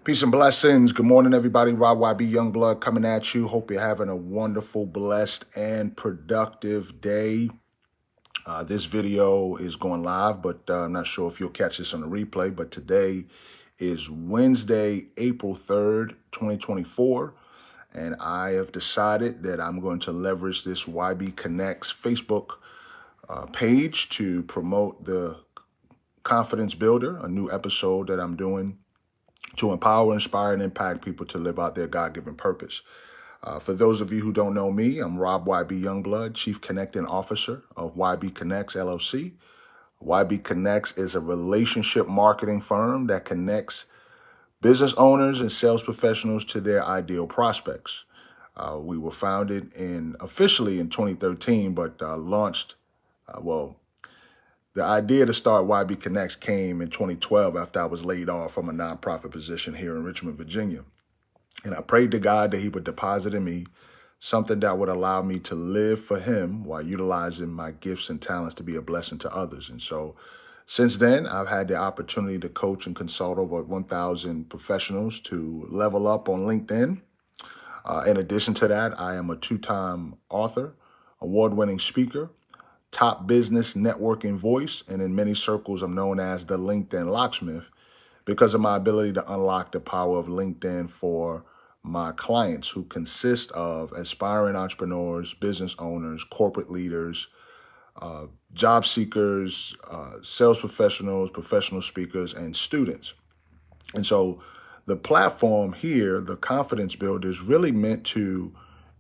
Peace and blessings. Good morning, everybody. Rob YB Youngblood coming at you. Hope you're having a wonderful, blessed, and productive day. This video is going live, but I'm not sure if you'll catch this on the replay. But today is Wednesday, April 3rd, 2024. And I have decided that I'm going to leverage this YB Connects Facebook page to promote the Confidence Builder, a new episode that I'm doing to empower, inspire, and impact people to live out their God-given purpose. For those of you who don't know me, I'm Rob YB Youngblood, Chief Connecting Officer of YB Connects, LLC. YB Connects is a relationship marketing firm that connects business owners and sales professionals to their ideal prospects. We were founded officially in 2013, but launched, the idea to start YB Connects came in 2012 after I was laid off from a nonprofit position here in Richmond, Virginia. And I prayed to God that he would deposit in me something that would allow me to live for him while utilizing my gifts and talents to be a blessing to others. And so since then, I've had the opportunity to coach and consult over 1,000 professionals to level up on LinkedIn. In addition to that, I am a two-time author, award-winning speaker, top business networking voice, and in many circles, I'm known as the LinkedIn locksmith because of my ability to unlock the power of LinkedIn for my clients, who consist of aspiring entrepreneurs, business owners, corporate leaders, job seekers, sales professionals, professional speakers, and students. And so the platform here, the Confidence Builder, is really meant to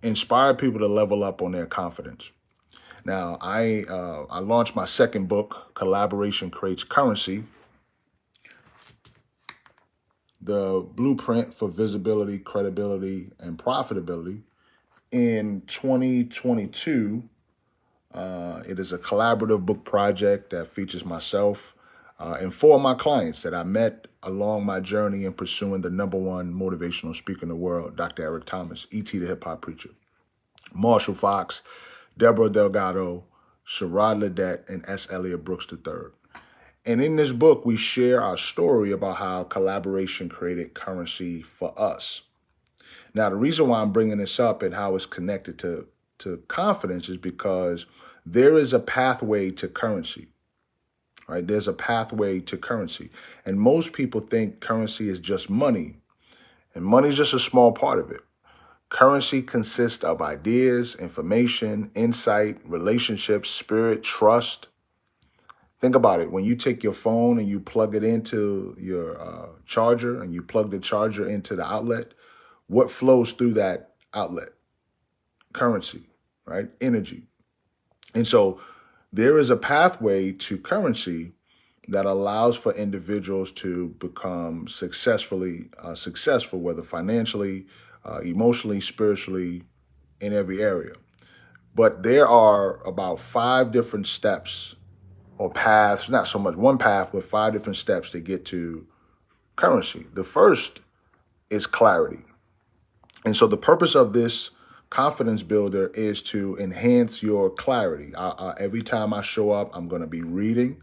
inspire people to level up on their confidence. Now, I launched my second book, Collaboration Creates Currency, the blueprint for visibility, credibility, and profitability, in 2022. It is a collaborative book project that features myself and four of my clients that I met along my journey in pursuing the #1 motivational speaker in the world, Dr. Eric Thomas, E.T. the Hip Hop Preacher, Marshall Fox, Deborah Delgado, Sherrod Ledet, and S. Elliott Brooks III. And in this book, we share our story about how collaboration created currency for us. Now, the reason why I'm bringing this up and how it's connected to confidence is because there is a pathway to currency, right? There's a pathway to currency. And most people think currency is just money, and money is just a small part of it. Currency consists of ideas, information, insight, relationships, spirit, trust. Think about it. When you take your phone and you plug it into your charger and you plug the charger into the outlet, what flows through that outlet? Currency, right? Energy. And so there is a pathway to currency that allows for individuals to become successful, whether financially, emotionally, spiritually, in every area. But there are about 5 different steps or paths, not so much one path, but 5 different steps to get to currency. The first is clarity. And so the purpose of this Confidence Builder is to enhance your clarity. Every time I show up, I'm going to be reading,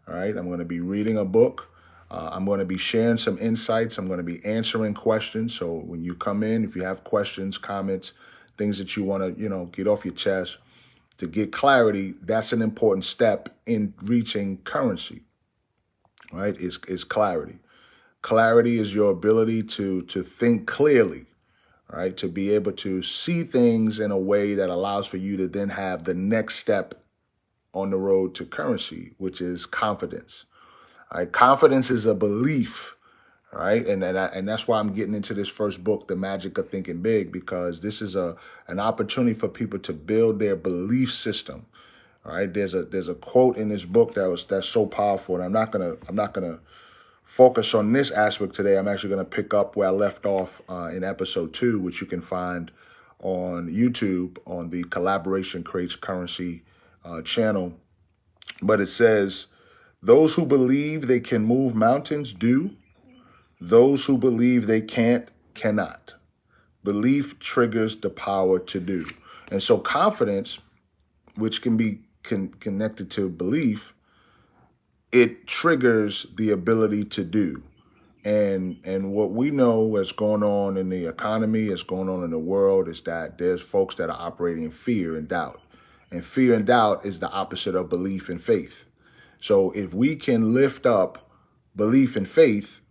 all right? I'm going to be reading a book. I'm going to be sharing some insights. I'm going to be answering questions. So when you come in, if you have questions, comments, things that you want to, get off your chest, to get clarity, that's an important step in reaching currency, right? Is clarity. Clarity is your ability to think clearly, right? To be able to see things in a way that allows for you to then have the next step on the road to currency, which is confidence. All right? Confidence is a belief, right? And that's why I'm getting into this first book, The Magic of Thinking Big, because this is an opportunity for people to build their belief system. All right. There's a quote in this book that's so powerful, and I'm not gonna focus on this aspect today. I'm actually going to pick up where I left off in episode 2, which you can find on YouTube on the Collaboration Creates Currency channel. But it says, those who believe they can move mountains do. Those who believe they can't, cannot. Belief triggers the power to do. And so confidence, which can be connected to belief, it triggers the ability to do. And what we know is going on in the economy, is going on in the world, is that there's folks that are operating in fear and doubt. And fear and doubt is the opposite of belief and faith. So if we can lift up belief and faith,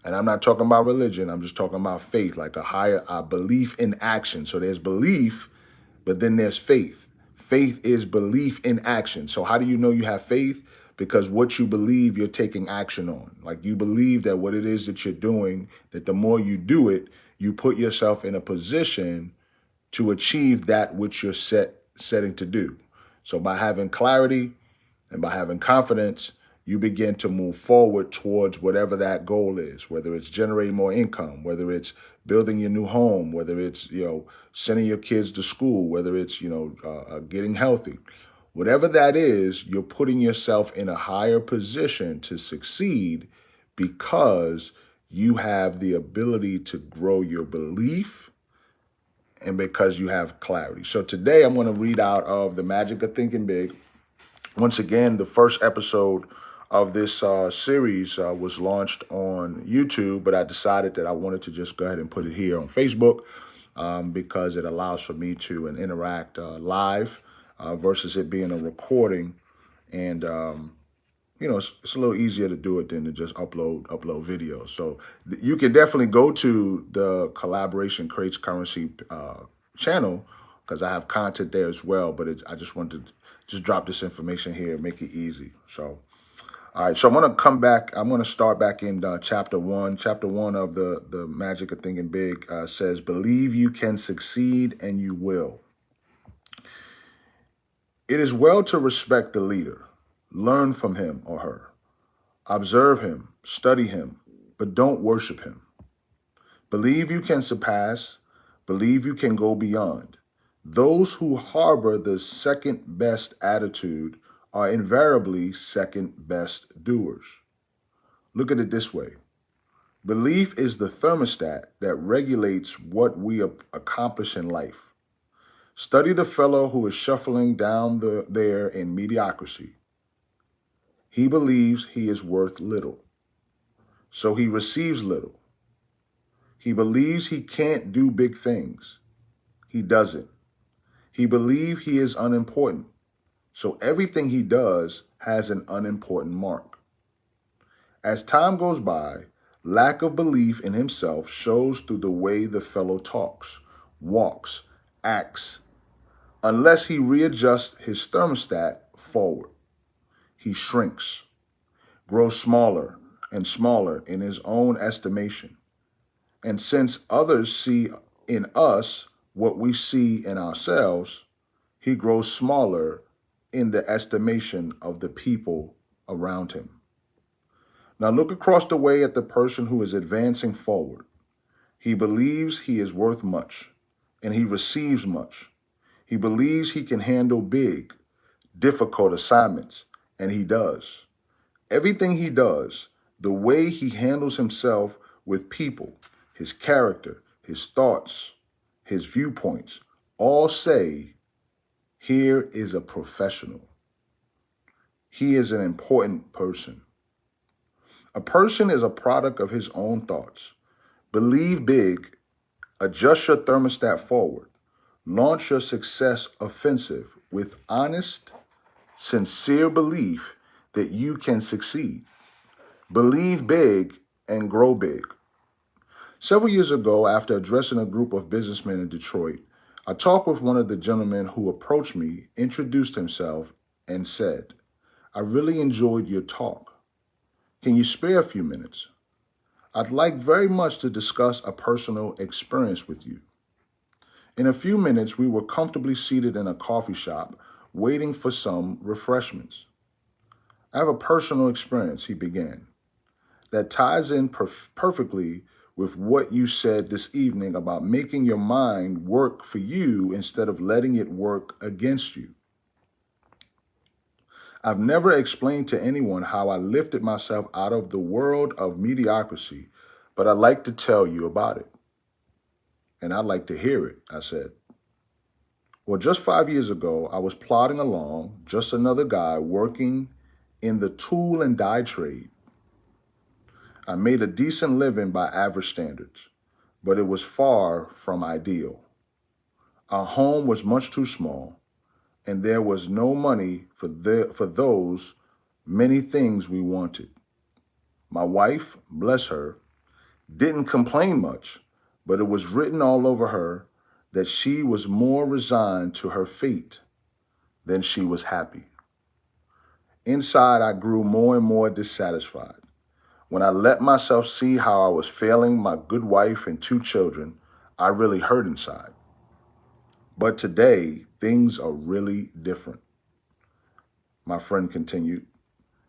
and I'm not talking about religion, I'm just talking about faith, like a belief in action. So there's belief, but then there's faith. Faith is belief in action. So how do you know you have faith? Because what you believe, you're taking action on. Like you believe that what it is that you're doing, that the more you do it, you put yourself in a position to achieve that which you're setting to do. So by having clarity and by having confidence, you begin to move forward towards whatever that goal is, whether it's generating more income, whether it's building your new home, whether it's, sending your kids to school, whether it's, getting healthy. Whatever that is, you're putting yourself in a higher position to succeed because you have the ability to grow your belief and because you have clarity. So today I'm going to read out of The Magic of Thinking Big. Once again, the first episode of this series was launched on YouTube, but I decided that I wanted to just go ahead and put it here on Facebook because it allows for me to interact live versus it being a recording. And it's a little easier to do it than to just upload videos. So you can definitely go to the Collaboration Creates Currency channel because I have content there as well. But I just wanted to just drop this information here and make it easy. So, all right. So I'm going to come back. I'm going to start back in chapter 1. Chapter 1 of the Magic of Thinking Big says, believe you can succeed and you will. It is well to respect the leader. Learn from him or her. Observe him, study him, but don't worship him. Believe you can surpass. Believe you can go beyond. Those who harbor the second best attitude are invariably second best doers. Look at it this way. Belief is the thermostat that regulates what we accomplish in life. Study the fellow who is shuffling down there in mediocrity. He believes he is worth little, so he receives little. He believes he can't do big things. He doesn't. He believes he is unimportant, so everything he does has an unimportant mark. As time goes by, lack of belief in himself shows through the way the fellow talks, walks, acts, unless he readjusts his thermostat forward. He shrinks, grows smaller and smaller in his own estimation. And since others see in us what we see in ourselves, he grows smaller in the estimation of the people around him. Now look across the way at the person who is advancing forward. He believes he is worth much, and he receives much. He believes he can handle big, difficult assignments, and he does. Everything he does, the way he handles himself with people, his character, his thoughts, his viewpoints, all say, here is a professional. He is an important person. A person is a product of his own thoughts. Believe big, adjust your thermostat forward, launch your success offensive with honest, sincere belief that you can succeed. Believe big and grow big. Several years ago, after addressing a group of businessmen in Detroit, I talked with one of the gentlemen who approached me, introduced himself, and said, I really enjoyed your talk. Can you spare a few minutes? I'd like very much to discuss a personal experience with you. In a few minutes, we were comfortably seated in a coffee shop, waiting for some refreshments. I have a personal experience, he began, that ties in perfectly with what you said this evening about making your mind work for you instead of letting it work against you. I've never explained to anyone how I lifted myself out of the world of mediocrity, but I'd like to tell you about it. And I'd like to hear it, I said. Well, just 5 years ago, I was plodding along, just another guy working in the tool and die trade. I made a decent living by average standards, but it was far from ideal. Our home was much too small, and there was no money for those many things we wanted. My wife, bless her, didn't complain much, but it was written all over her that she was more resigned to her fate than she was happy. Inside, I grew more and more dissatisfied. When I let myself see how I was failing my good wife and 2 children, I really hurt inside. But today, things are really different. My friend continued.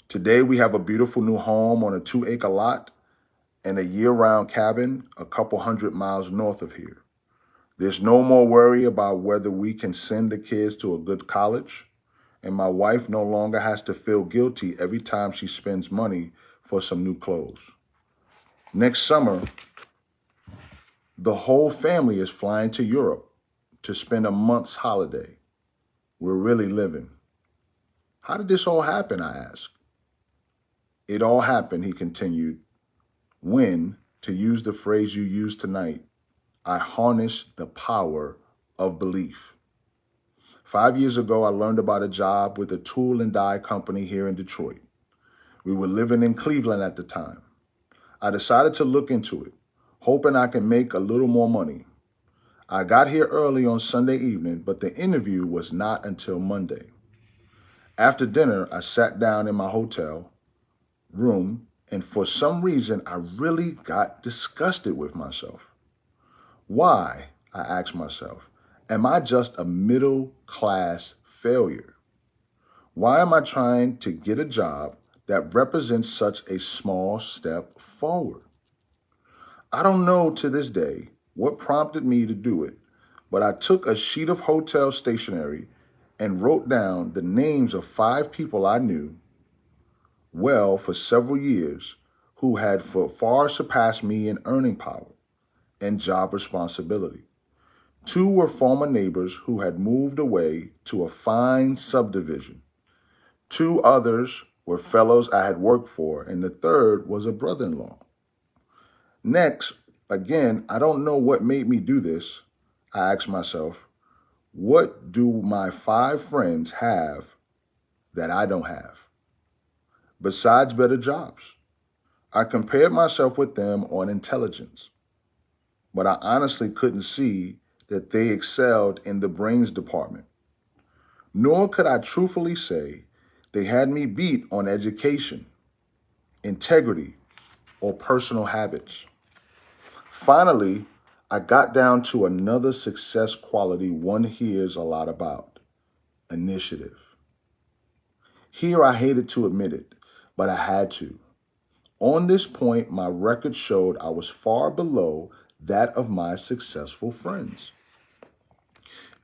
Today, we have a beautiful new home on a 2-acre lot and a year-round cabin a couple 100 miles north of here. There's no more worry about whether we can send the kids to a good college, and my wife no longer has to feel guilty every time she spends money for some new clothes. Next summer, the whole family is flying to Europe to spend a month's holiday. We're really living. How did this all happen, I asked. It all happened, he continued, when, to use the phrase you used tonight, I harnessed the power of belief. 5 years ago, I learned about a job with a tool and die company here in Detroit. We were living in Cleveland at the time. I decided to look into it, hoping I can make a little more money. I got here early on Sunday evening, but the interview was not until Monday. After dinner, I sat down in my hotel room, and for some reason, I really got disgusted with myself. Why, I asked myself, am I just a middle-class failure? Why am I trying to get a job that represents such a small step forward? I don't know to this day what prompted me to do it, but I took a sheet of hotel stationery and wrote down the names of 5 people I knew well for several years who had far surpassed me in earning power and job responsibility. 2 were former neighbors who had moved away to a fine subdivision. 2 others were fellows I had worked for, and the third was a brother-in-law. Next, again, I don't know what made me do this. I asked myself, what do my 5 friends have that I don't have? Besides better jobs. I compared myself with them on intelligence, but I honestly couldn't see that they excelled in the brains department. Nor could I truthfully say they had me beat on education, integrity, or personal habits. Finally, I got down to another success quality one hears a lot about: initiative. Here I hated to admit it, but I had to. On this point, my record showed I was far below that of my successful friends.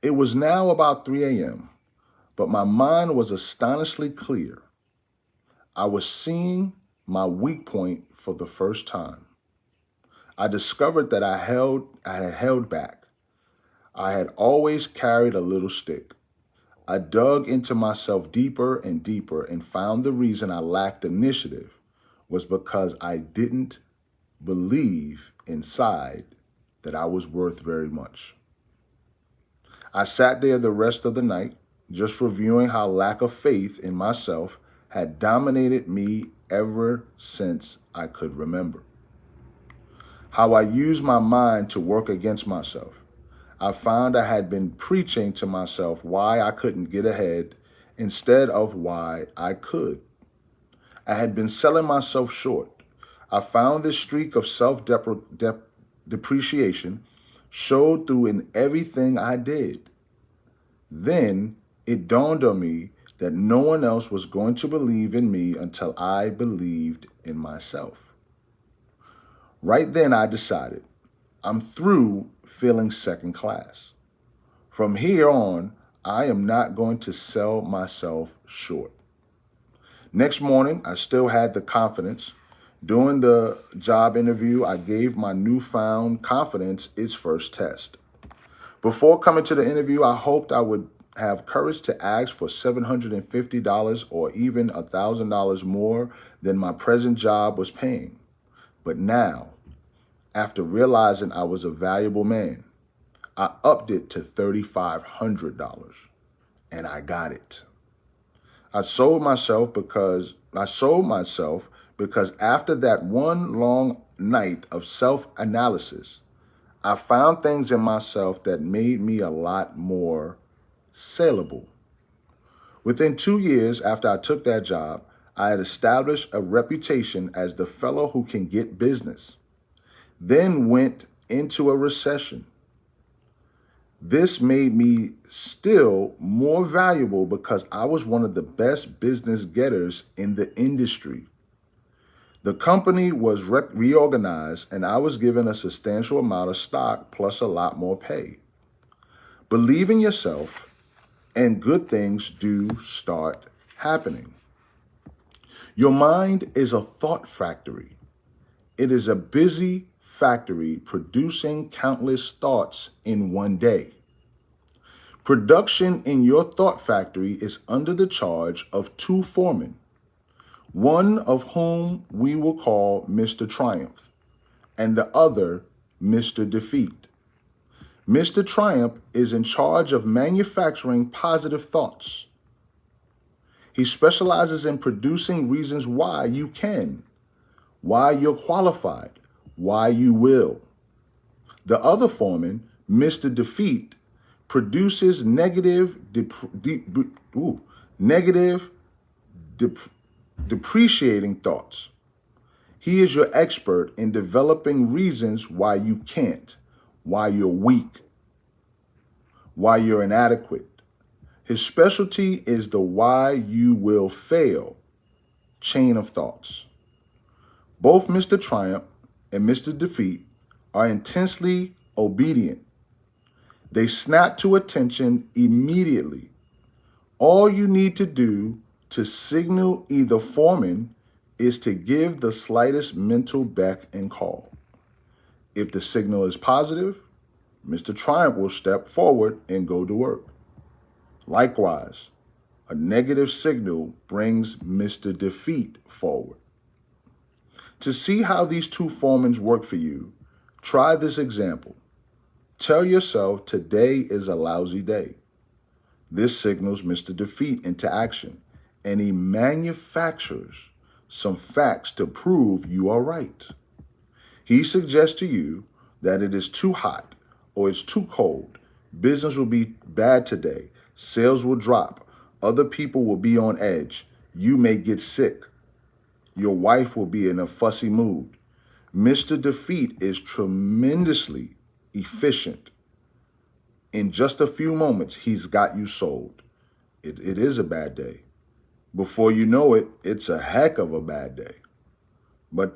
It was now about 3 a.m., but my mind was astonishingly clear. I was seeing my weak point for the first time. I discovered that I had held back. I had always carried a little stick. I dug into myself deeper and deeper and found the reason I lacked initiative was because I didn't believe inside that I was worth very much. I sat there the rest of the night, just reviewing how lack of faith in myself had dominated me ever since I could remember. How I used my mind to work against myself. I found I had been preaching to myself why I couldn't get ahead instead of why I could. I had been selling myself short. I found this streak of self-depreciation showed through in everything I did. Then it dawned on me that no one else was going to believe in me until I believed in myself. Right then I decided, I'm through feeling second class. From here on, I am not going to sell myself short. Next morning, I still had the confidence. During the job interview, I gave my newfound confidence its first test. Before coming to the interview, I hoped I would have courage to ask for $750 or even $1,000 more than my present job was paying. But now, after realizing I was a valuable man, I upped it to $3,500 and I got it. I sold myself because after that one long night of self-analysis, I found things in myself that made me a lot more saleable. Within 2 years after I took that job, I had established a reputation as the fellow who can get business, then went into a recession. This made me still more valuable because I was one of the best business getters in the industry. The company was reorganized and I was given a substantial amount of stock plus a lot more pay. Believe in yourself and good things do start happening. Your mind is a thought factory. It is a busy factory producing countless thoughts in one day. Production in your thought factory is under the charge of 2 foremen, one of whom we will call Mr. Triumph, and the other Mr. Defeat. Mr. Triumph is in charge of manufacturing positive thoughts. He specializes in producing reasons why you can, why you're qualified, why you will. The other foreman, Mr. Defeat, produces depreciating thoughts. He is your expert in developing reasons why you can't, why you're weak, why you're inadequate. His specialty is the why you will fail chain of thoughts. Both Mr. Triumph and Mr. Defeat are intensely obedient. They snap to attention immediately. All you need to do to signal either foreman is to give the slightest mental beck and call. If the signal is positive, Mr. Triumph will step forward and go to work. Likewise, a negative signal brings Mr. Defeat forward. To see how these 2 foremen work for you, try this example. Tell yourself today is a lousy day. This signals Mr. Defeat into action, and he manufactures some facts to prove you are right. He suggests to you that it is too hot or it's too cold. Business will be bad today. Sales will drop. Other people will be on edge. You may get sick. Your wife will be in a fussy mood. Mr. Defeat is tremendously efficient. In just a few moments, he's got you sold. It is a bad day. Before you know it, it's a heck of a bad day. But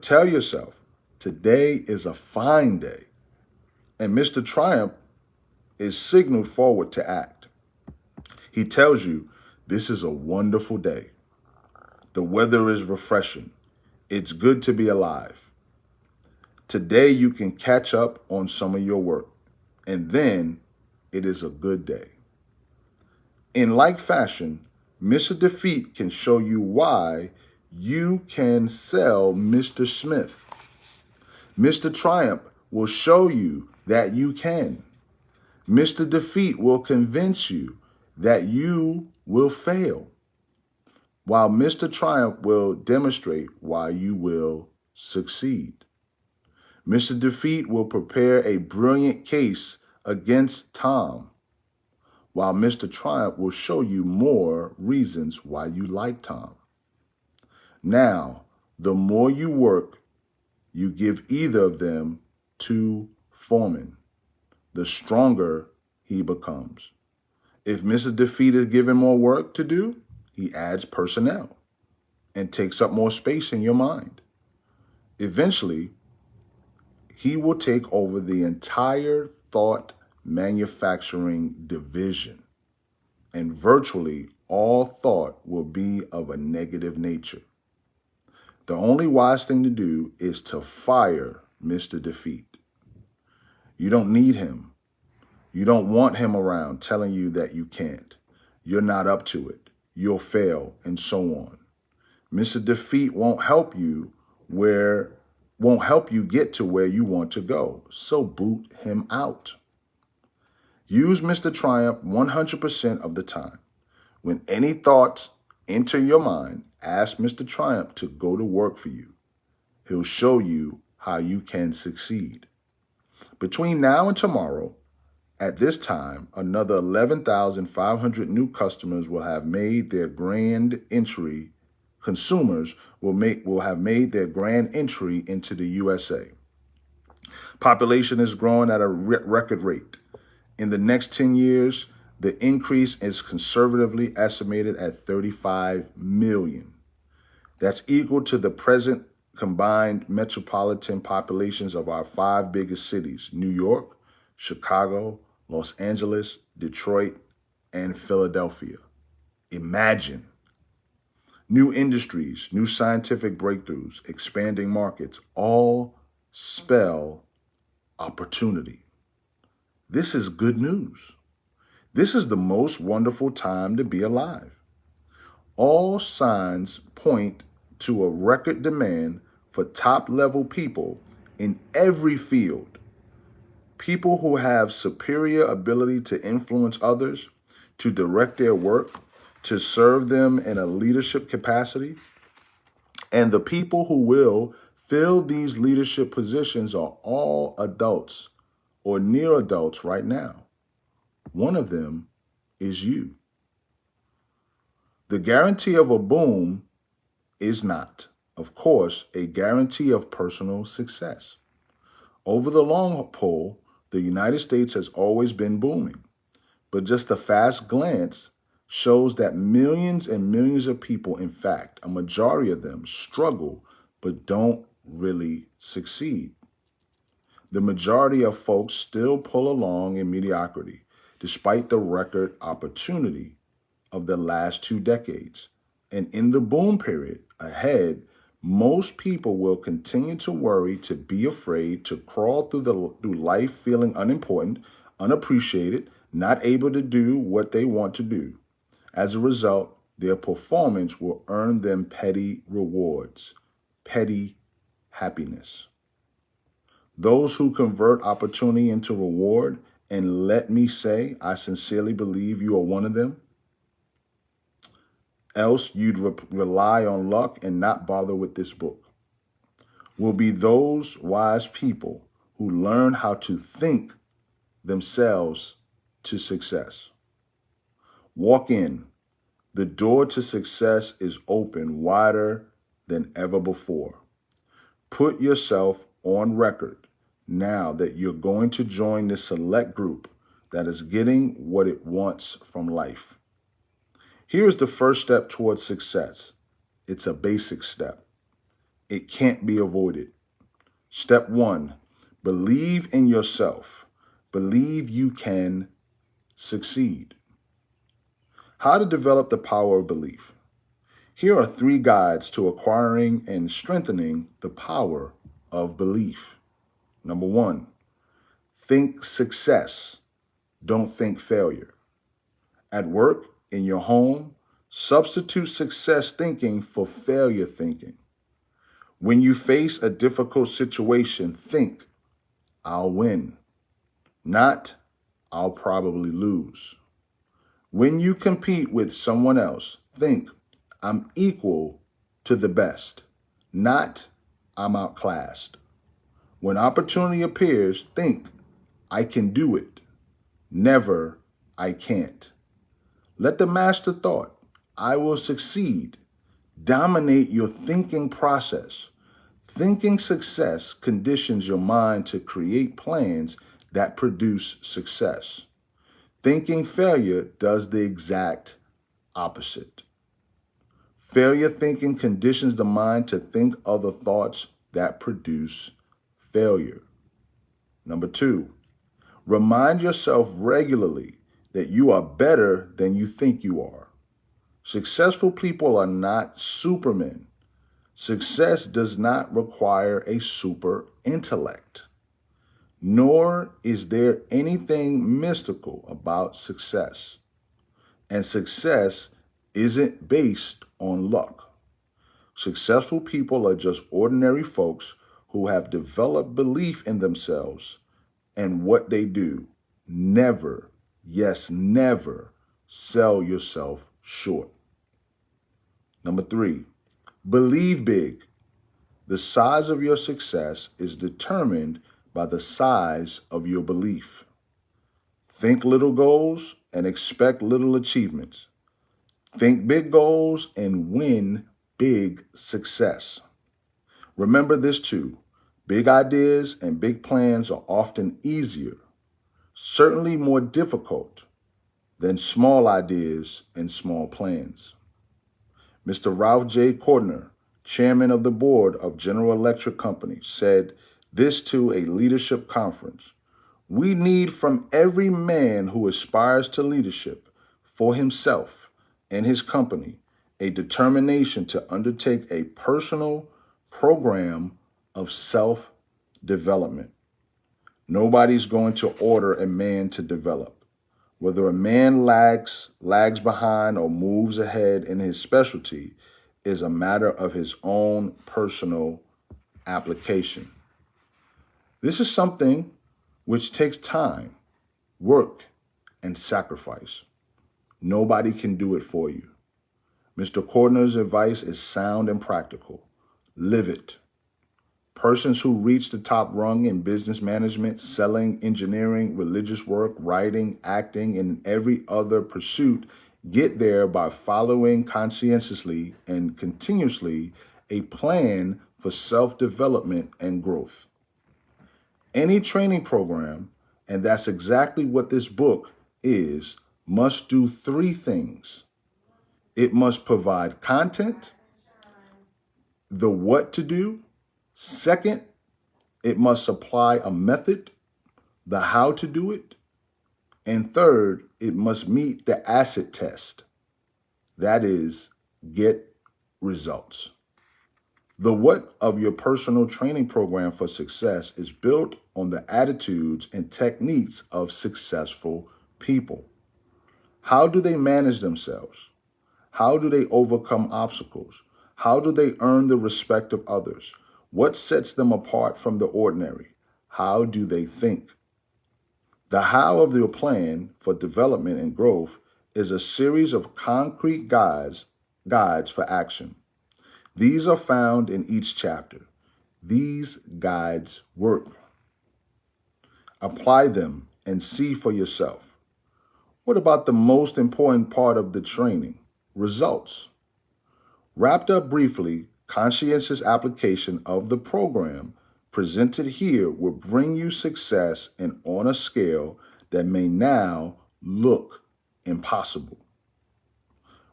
tell yourself, today is a fine day. And Mr. Triumph is signaled forward to act. He tells you, this is a wonderful day. The weather is refreshing. It's good to be alive. Today you can catch up on some of your work, and then it is a good day. In like fashion, Mr. Defeat can show you why you can sell Mr. Smith. Mr. Triumph will show you that you can. Mr. Defeat will convince you that you will fail, while Mr. Triumph will demonstrate why you will succeed. Mr. Defeat will prepare a brilliant case against Tom, while Mr. Triumph will show you more reasons why you like Tom. Now, the more you work, you give either of them 2 foremen, the stronger he becomes. If Mr. Defeat is given more work to do, he adds personnel and takes up more space in your mind. Eventually, he will take over the entire thought manufacturing division, and virtually all thought will be of a negative nature. The only wise thing to do is to fire Mr. Defeat. You don't need him. You don't want him around telling you that you can't. You're not up to it. You'll fail, and so on. Mr. Defeat won't help you won't help you get to where you want to go, so boot him out. Use Mr. Triumph 100% of the time. When any thoughts enter your mind, ask Mr. Triumph to go to work for you. He'll show you how you can succeed. Between now and tomorrow, at this time, another 11,500 new customers will have made their grand entry. Consumers will have made their grand entry into the USA. Population is growing at a record rate. In the next 10 years, the increase is conservatively estimated at 35 million. That's equal to the present combined metropolitan populations of our 5 biggest cities: New York, Chicago, Los Angeles, Detroit, and Philadelphia. Imagine. New industries, new scientific breakthroughs, expanding markets, all spell opportunity. This is good news. This is the most wonderful time to be alive. All signs point to a record demand for top-level people in every field. People who have superior ability to influence others, to direct their work, to serve them in a leadership capacity. And the people who will fill these leadership positions are all adults or near adults right now. One of them is you. The guarantee of a boom is not, of course, a guarantee of personal success. Over the long pull, the United States has always been booming, but just a fast glance shows that millions and millions of people, in fact, a majority of them, struggle but don't really succeed. The majority of folks still pull along in mediocrity, despite the record opportunity of the last 2 decades. And in the boom period ahead, most people will continue to worry, to be afraid, to crawl through life feeling unimportant, unappreciated, not able to do what they want to do. As a result, their performance will earn them petty rewards, petty happiness. Those who convert opportunity into reward, and let me say, I sincerely believe you are one of them, else you'd rely on luck and not bother with this book, will be those wise people who learn how to think themselves to success. Walk in. The door to success is open wider than ever before. Put yourself on record now that you're going to join this select group that is getting what it wants from life. Here's the first step towards success. It's a basic step. It can't be avoided. Step 1, believe in yourself. Believe you can succeed. How to develop the power of belief. Here are 3 guides to acquiring and strengthening the power of belief. Number 1, think success. Don't think failure. At work, in your home, substitute success thinking for failure thinking. When you face a difficult situation, think, I'll win, not, I'll probably lose. When you compete with someone else, think, I'm equal to the best, not, I'm outclassed. When opportunity appears, think, I can do it, never, I can't. Let the master thought, I will succeed, dominate your thinking process. Thinking success conditions your mind to create plans that produce success. Thinking failure does the exact opposite. Failure thinking conditions the mind to think other thoughts that produce failure. Number 2, remind yourself regularly that you are better than you think you are. Successful people are not supermen. Success does not require a super intellect, nor is there anything mystical about success. And success isn't based on luck. Successful people are just ordinary folks who have developed belief in themselves and what they do. Never, yes, never sell yourself short. Number 3, believe big. The size of your success is determined by the size of your belief. Think little goals and expect little achievements. Think big goals and win big success. Remember this too. Big ideas and big plans are often easier, certainly more difficult, than small ideas and small plans. Mr. Ralph J. Cordner, chairman of the board of General Electric Company, said this to a leadership conference: "We need from every man who aspires to leadership for himself and his company a determination to undertake a personal program of self-development. Nobody's going to order a man to develop. Whether a man lags behind or moves ahead in his specialty is a matter of his own personal application." This is something which takes time, work, and sacrifice. Nobody can do it for you. Mr. Cordner's advice is sound and practical. Live it. Persons who reach the top rung in business management, selling, engineering, religious work, writing, acting, and every other pursuit get there by following conscientiously and continuously a plan for self-development and growth. Any training program, and that's exactly what this book is, must do 3 things. It must provide content, the what to do. Second, it must apply a method, the how to do it. And third, it must meet the acid test. That is, get results. The what of your personal training program for success is built on the attitudes and techniques of successful people. How do they manage themselves? How do they overcome obstacles? How do they earn the respect of others? What sets them apart from the ordinary? How do they think? The how of your plan for development and growth is a series of concrete guides for action. These are found in each chapter. These guides work. Apply them and see for yourself. What about the most important part of the training? Results. Wrapped up briefly, conscientious application of the program presented here will bring you success and on a scale that may now look impossible.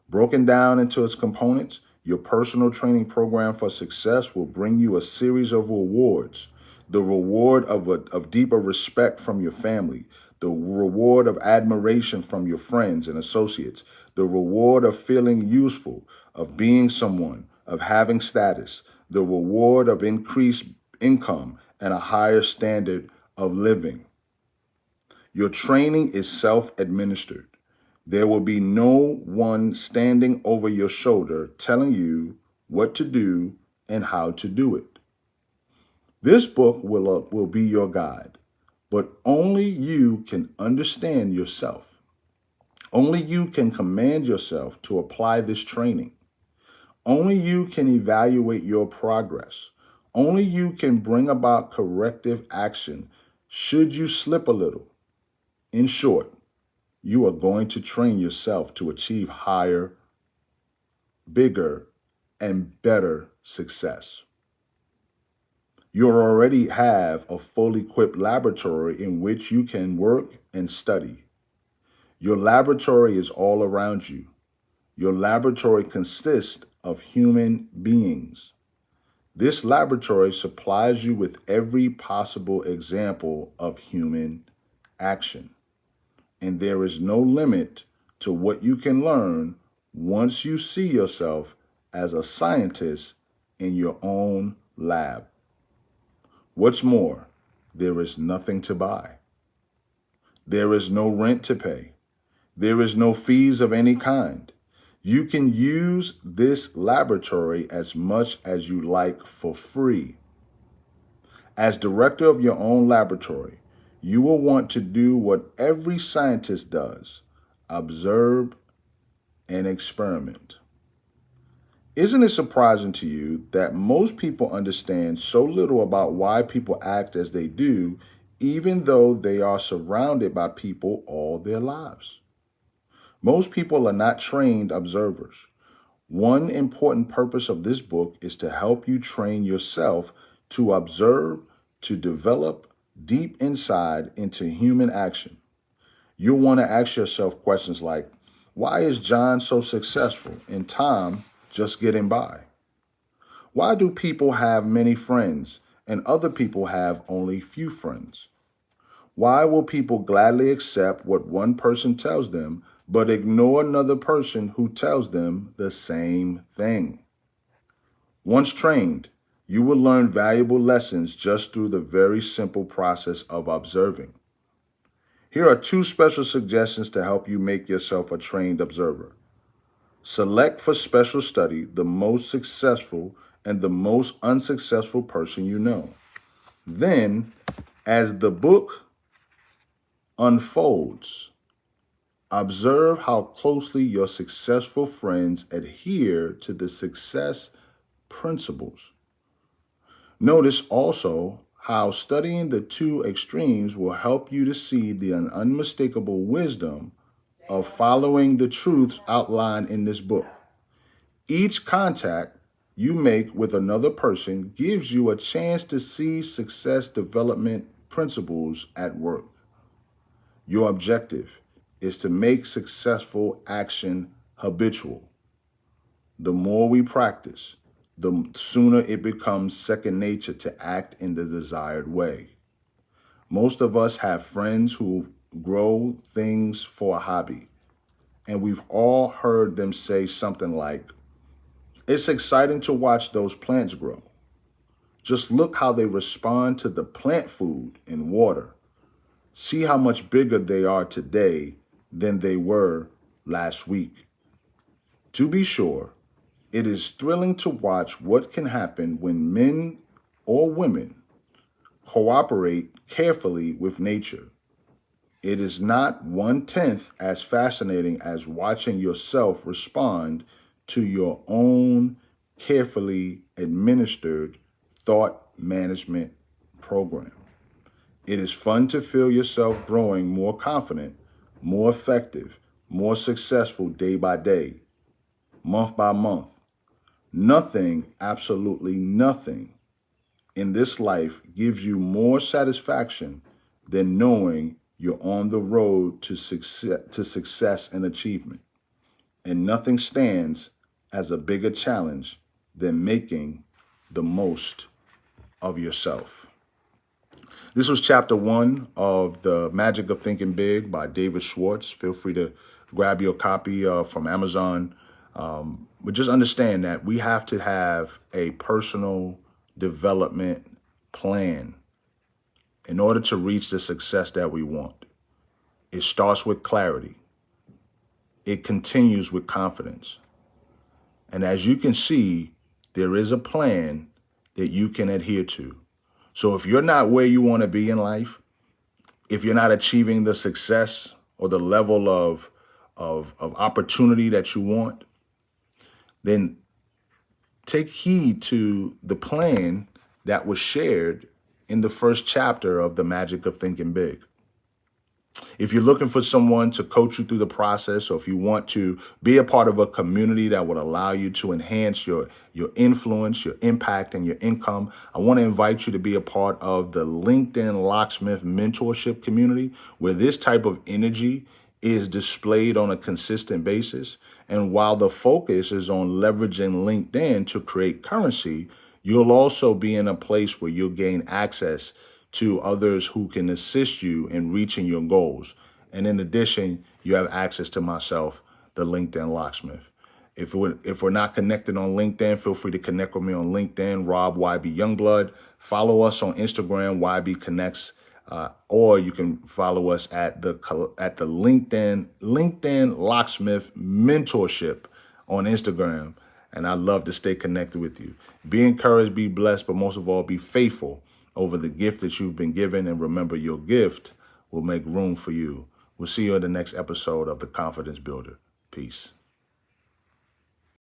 Broken down into its components, your personal training program for success will bring you a series of rewards. The reward of deeper respect from your family, the reward of admiration from your friends and associates, the reward of feeling useful, of being someone, of having status, the reward of increased income and a higher standard of living. Your training is self-administered. There will be no one standing over your shoulder telling you what to do and how to do it. This book will be your guide, but only you can understand yourself. Only you can command yourself to apply this training. Only you can evaluate your progress. Only you can bring about corrective action should you slip a little. In short, you are going to train yourself to achieve higher, bigger, and better success. You already have a fully equipped laboratory in which you can work and study. Your laboratory is all around you. Your laboratory consists of human beings. This laboratory supplies you with every possible example of human action. And there is no limit to what you can learn once you see yourself as a scientist in your own lab. What's more, there is nothing to buy. There is no rent to pay. There is no fees of any kind. You can use this laboratory as much as you like for free. As director of your own laboratory, you will want to do what every scientist does: observe and experiment. Isn't it surprising to you that most people understand so little about why people act as they do, even though they are surrounded by people all their lives? Most people are not trained observers. One important purpose of this book is to help you train yourself to observe, to develop deep insight into human action. You'll want to ask yourself questions like, why is John so successful and Tom just getting by? Why do people have many friends and other people have only few friends? Why will people gladly accept what one person tells them but ignore another person who tells them the same thing? Once trained, you will learn valuable lessons just through the very simple process of observing. Here are 2 special suggestions to help you make yourself a trained observer. Select for special study the most successful and the most unsuccessful person you know. Then, as the book unfolds, observe how closely your successful friends adhere to the success principles. Notice also how studying the 2 extremes will help you to see the unmistakable wisdom of following the truths outlined in this book. Each contact you make with another person gives you a chance to see success development principles at work. Your objective is to make successful action habitual. The more we practice, the sooner it becomes second nature to act in the desired way. Most of us have friends who grow things for a hobby, and we've all heard them say something like, "It's exciting to watch those plants grow. Just look how they respond to the plant food and water. See how much bigger they are today than they were last week." To be sure, it is thrilling to watch what can happen when men or women cooperate carefully with nature. It is not 1/10 as fascinating as watching yourself respond to your own carefully administered thought management program. It is fun to feel yourself growing more confident, more effective, more successful day by day, month by month. Nothing, absolutely nothing in this life gives you more satisfaction than knowing you're on the road to success and achievement. And nothing stands as a bigger challenge than making the most of yourself. This was chapter 1 of The Magic of Thinking Big by David Schwartz. Feel free to grab your copy from Amazon. But just understand that we have to have a personal development plan in order to reach the success that we want. It starts with clarity. It continues with confidence. And as you can see, there is a plan that you can adhere to. So if you're not where you want to be in life, if you're not achieving the success or the level of opportunity that you want, then take heed to the plan that was shared in the first chapter of The Magic of Thinking Big. If you're looking for someone to coach you through the process, or if you want to be a part of a community that would allow you to enhance your influence, your impact, and your income, I want to invite you to be a part of the LinkedIn Locksmith Mentorship Community, where this type of energy is displayed on a consistent basis. And while the focus is on leveraging LinkedIn to create currency, you'll also be in a place where you'll gain access to others who can assist you in reaching your goals. And in addition, you have access to myself, the LinkedIn Locksmith. If we're not connected on LinkedIn, feel free to connect with me on LinkedIn, Rob YB Youngblood. Follow us on Instagram, YB Connects, or you can follow us at the LinkedIn Locksmith Mentorship on Instagram. And I'd love to stay connected with you. Be encouraged, be blessed, but most of all, be faithful. over the gift that you've been given, and remember, your gift will make room for you. We'll see you in the next episode of The Confidence Builder. Peace.